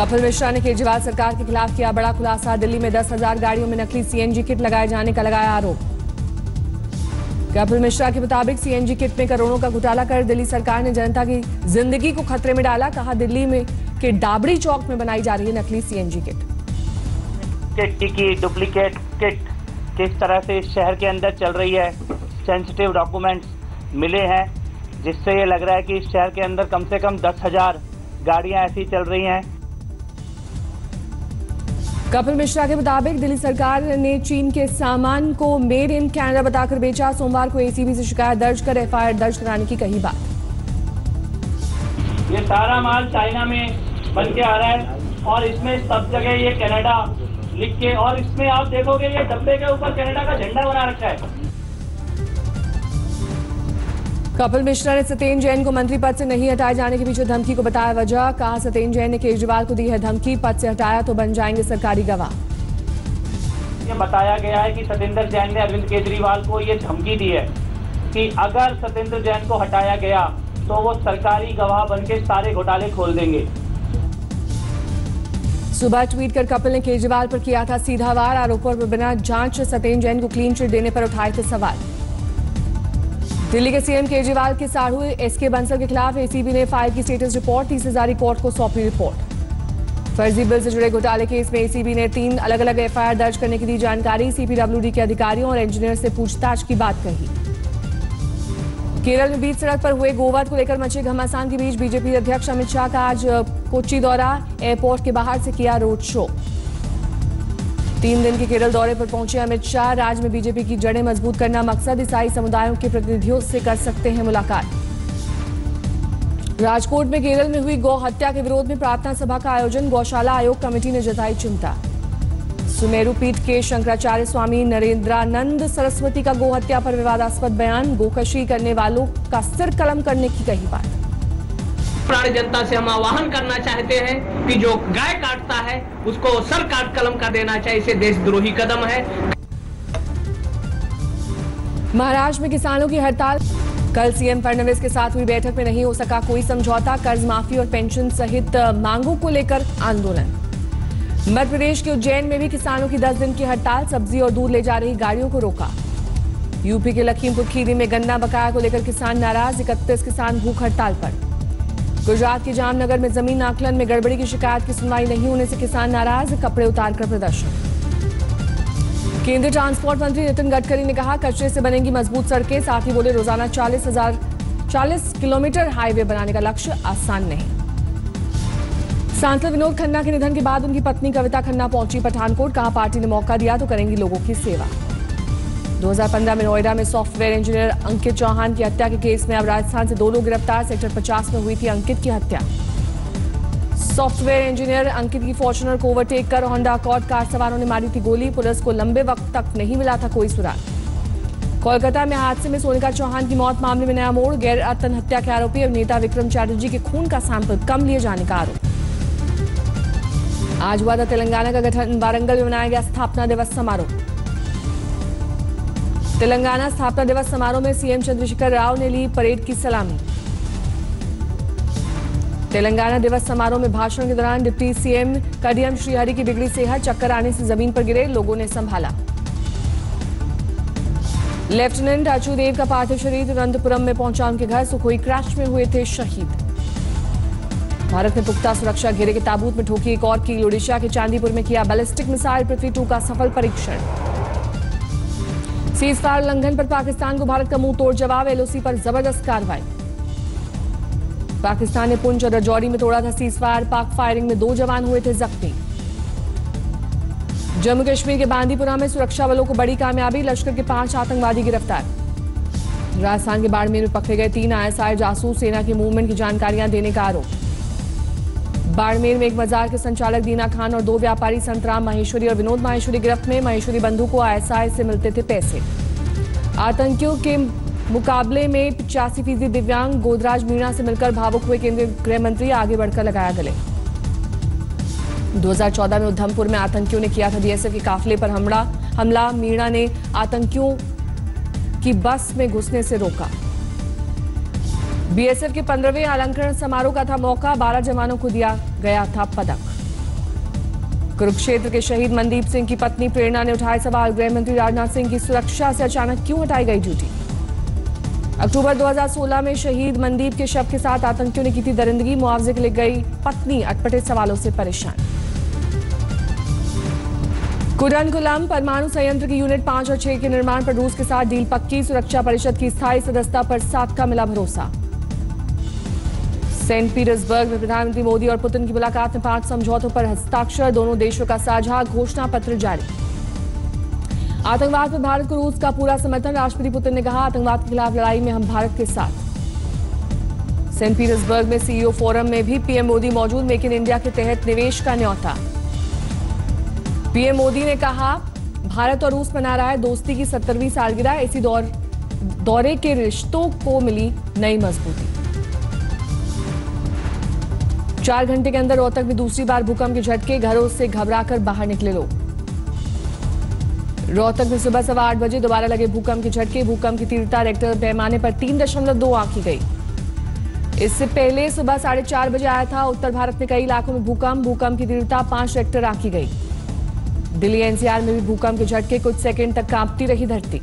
कपिल मिश्रा ने केजरीवाल सरकार के खिलाफ किया बड़ा खुलासा। दिल्ली में 10,000 गाड़ियों में नकली सीएनजी किट लगाए जाने का लगाया आरोप। कपिल मिश्रा के मुताबिक सीएनजी किट में करोड़ों का घोटाला कर दिल्ली सरकार ने जनता की जिंदगी को खतरे में डाला। कहा दिल्ली में के डाबड़ी चौक में बनाई जा रही है नकली सीएनजी किट। की डुप्लीकेट किट किस तरह से इस शहर के अंदर चल रही है, सेंसिटिव डॉक्यूमेंट्स मिले हैं, जिससे ये लग रहा है कि इस शहर के अंदर कम से कम 10,000 गाड़ियां ऐसी चल रही हैं। कपिल मिश्रा के मुताबिक दिल्ली सरकार ने चीन के सामान को मेड इन कनाडा बताकर बेचा। सोमवार को एसीबी से शिकायत दर्ज कर एफआईआर दर्ज कराने की कही बात। ये सारा माल चाइना में बन के आ रहा है और इसमें सब जगह ये कनाडा लिख के, और इसमें आप देखोगे ये डब्बे के ऊपर कनाडा का झंडा बना रखा है। कपिल मिश्रा ने सत्येंद्र जैन को मंत्री पद से नहीं हटाए जाने के पीछे धमकी को बताया वजह। कहा सत्येंद्र जैन ने केजरीवाल को दी है धमकी, पद से हटाया तो बन जाएंगे सरकारी गवाह। ये बताया गया है कि सत्येंद्र जैन ने अरविंद केजरीवाल को ये धमकी दी है कि अगर सत्येंद्र जैन को हटाया गया तो वो सरकारी गवाह बनके सारे घोटाले खोल देंगे। सुबह ट्वीट कर कपिल ने केजरीवाल पर किया था सीधा वार। आरोपों पर बिना जांच सत्येंद्र जैन को क्लीन चिट देने पर उठाए थे सवाल। दिल्ली के सीएम केजरीवाल के साढ़ू एसके बंसल के खिलाफ एसीबी ने फाइल की स्टेटस रिपोर्ट। 30,000 कोर्ट को सौंपी रिपोर्ट। फर्जी बिल से जुड़े घोटाले केस में एसीबी ने 3 अलग अलग एफआईआर दर्ज करने की दी जानकारी। सीपीडब्ल्यूडी के अधिकारियों और इंजीनियर से पूछताछ की बात कही। केरल में बीच सड़क पर हुए गोवध को लेकर मचे घमासान के बीच बीजेपी अध्यक्ष अमित शाह का आज कोच्चि दौरा। एयरपोर्ट के बाहर से किया रोड शो। 3 दिन के केरल दौरे पर पहुंचे अमित शाह। राज्य में बीजेपी की जड़ें मजबूत करना मकसद। ईसाई समुदायों के प्रतिनिधियों से कर सकते हैं मुलाकात। राजकोट में केरल में हुई गौ हत्या के विरोध में प्रार्थना सभा का आयोजन। गौशाला आयोग कमेटी ने जताई चिंता। सुमेरु पीठ के शंकराचार्य स्वामी नरेंद्रानंद सरस्वती का गौ हत्या पर विवादास्पद बयान। गोकशी करने वालों का सिर कलम करने की कही बात। प्राणी जनता से हम आह्वान करना चाहते हैं कि जो गाय काटता है उसको सर काट कलम का देना चाहिए। इसे देशद्रोही कदम है। महाराष्ट्र में किसानों की हड़ताल। कल सीएम फडणवीस के साथ हुई बैठक में नहीं हो सका कोई समझौता। कर्ज माफी और पेंशन सहित मांगों को लेकर आंदोलन। मध्य प्रदेश के उज्जैन में भी किसानों की 10 दिन की हड़ताल। सब्जी और दूध ले जा रही गाड़ियों को रोका। यूपी के लखीमपुर खीरी में गन्ना बकाया को लेकर किसान नाराज। 31 किसान भूख हड़ताल पर। गुजरात के जामनगर में जमीन आकलन में गड़बड़ी की शिकायत की सुनवाई नहीं होने से किसान नाराज। कपड़े उतारकर प्रदर्शन। केंद्रीय ट्रांसपोर्ट मंत्री नितिन गडकरी ने कहा कचरे से बनेंगी मजबूत सड़कें। साथ ही बोले रोजाना 40 किलोमीटर हाईवे बनाने का लक्ष्य आसान नहीं। सांसद विनोद खन्ना के निधन के बाद उनकी पत्नी कविता खन्ना पहुंची पठानकोट। कहा पार्टी ने मौका दिया तो करेंगी लोगों की सेवा। 2015 में नोएडा में सॉफ्टवेयर इंजीनियर अंकित चौहान की हत्या के केस में अब राजस्थान से 2 लोग गिरफ्तार। सेक्टर 50 में हुई थी अंकित की हत्या। सॉफ्टवेयर इंजीनियर अंकित की फॉर्च्यूनर को ओवरटेक कर होंडा अकॉर्ड कार सवारों ने मारी थी गोली। पुलिस को लंबे वक्त तक नहीं मिला था कोई सुराग। कोलकाता में हादसे में सोनिका चौहान की मौत मामले में नया मोड़। गैर आत्महत्या के आरोपी अभिनेता विक्रम चैटर्जी के खून का सैंपल कम लिए जाने का आरोप। आज हुआ था तेलंगाना का गठन। वारंगल में मनाया गया स्थापना दिवस समारोह। तेलंगाना स्थापना दिवस समारोह में सीएम चंद्रशेखर राव ने ली परेड की सलामी। तेलंगाना दिवस समारोह में भाषण के दौरान डिप्टी सीएम कडियम श्रीहरि की बिगड़ी सेहत। चक्कर आने से जमीन पर गिरे, लोगों ने संभाला। लेफ्टिनेंट अचूदेव का पार्थिव शरीर तिरुवनंतपुरम में पहुंचा उनके घर। सुखोई क्रैश में हुए थे शहीद। भारत ने पुख्ता सुरक्षा घेरे के ताबूत में ठोकी एक और कील। ओडिशा के चांदीपुर में किया बैलिस्टिक मिसाइल पृथ्वी 2 का सफल परीक्षण। सीजफायर उल्लंघन पर पाकिस्तान को भारत का मुंह तोड़ जवाब। एलओसी पर जबरदस्त कार्रवाई। पाकिस्तान ने पुंछ और राजौरी में तोड़ा था सीजफायर। पाक फायरिंग में 2 जवान हुए थे जख्मी। जम्मू कश्मीर के बांदीपुरा में सुरक्षा बलों को बड़ी कामयाबी। लश्कर के 5 आतंकवादी गिरफ्तार। राजस्थान के बाड़मेर में पकड़े गए 3 आईएसआई जासूस। सेना की मूवमेंट की जानकारियां देने का आरोप। बाड़मेर में एक बाजार के संचालक दीना खान और 2 व्यापारी संतराम माहेश्वरी और विनोद माहेश्वरी गिरफ्त में। माहेश्वरी बंधु को आईएसआई से मिलते थे पैसे। आतंकियों के मुकाबले में 85% दिव्यांग। गोदराज मीणा से मिलकर भावुक हुए केंद्रीय गृह मंत्री। आगे बढ़कर लगाया गले। 2014 में उधमपुर में आतंकियों ने किया था बीएसएफ के काफिले पर हमला। मीणा ने आतंकियों की बस में घुसने से रोका। बीएसएफ के 15वें अलंकरण समारोह का था मौका। 12 जवानों को दिया गया था पदक। कुरुक्षेत्र के शहीद मनदीप सिंह की पत्नी प्रेरणा ने उठाए सवाल, गृह मंत्री राजनाथ सिंह की सुरक्षा से अचानक क्यों हटाई गई ड्यूटी। अक्टूबर 2016 में शहीद मनदीप के शव के साथ आतंकियों ने की थी दरिंदगी, मुआवजे के लिए गई पत्नी अटपटे सवालों से परेशान। कुडनकुलम परमाणु संयंत्र की यूनिट 5 और 6 के निर्माण पर रूस के साथ डील पक्की, सुरक्षा परिषद की स्थायी सदस्यता पर साथ का मिला भरोसा। सेंट पीटर्सबर्ग में प्रधानमंत्री मोदी और पुतिन की मुलाकात में 5 समझौतों पर हस्ताक्षर, दोनों देशों का साझा घोषणा पत्र जारी। आतंकवाद पर भारत को रूस का पूरा समर्थन, राष्ट्रपति पुतिन ने कहा आतंकवाद के खिलाफ लड़ाई में हम भारत के साथ। सेंट पीटर्सबर्ग में सीईओ फोरम में भी पीएम मोदी मौजूद, मेक इन इंडिया के तहत निवेश का न्योता। पीएम मोदी ने कहा भारत और रूस मना रहा है दोस्ती की 70वीं सालगिरह, इसी दौरे के रिश्तों को मिली नई मजबूती। 4 घंटे के अंदर रोहतक में दूसरी बार भूकंप के झटके, घरों से घबराकर बाहर निकले लोग। रोहतक में सुबह 8:15 बजे दोबारा लगे भूकंप के झटके, भूकंप की तीव्रता रेक्टर पैमाने पर 3.2 आंकी गई। इससे पहले सुबह 4:30 बजे आया था। उत्तर भारत में कई इलाकों में भूकंप की तीव्रता 5 रेक्टर आंकी गई। दिल्ली एनसीआर में भी भूकंप के झटके, कुछ सेकंड तक कांपती रही धरती।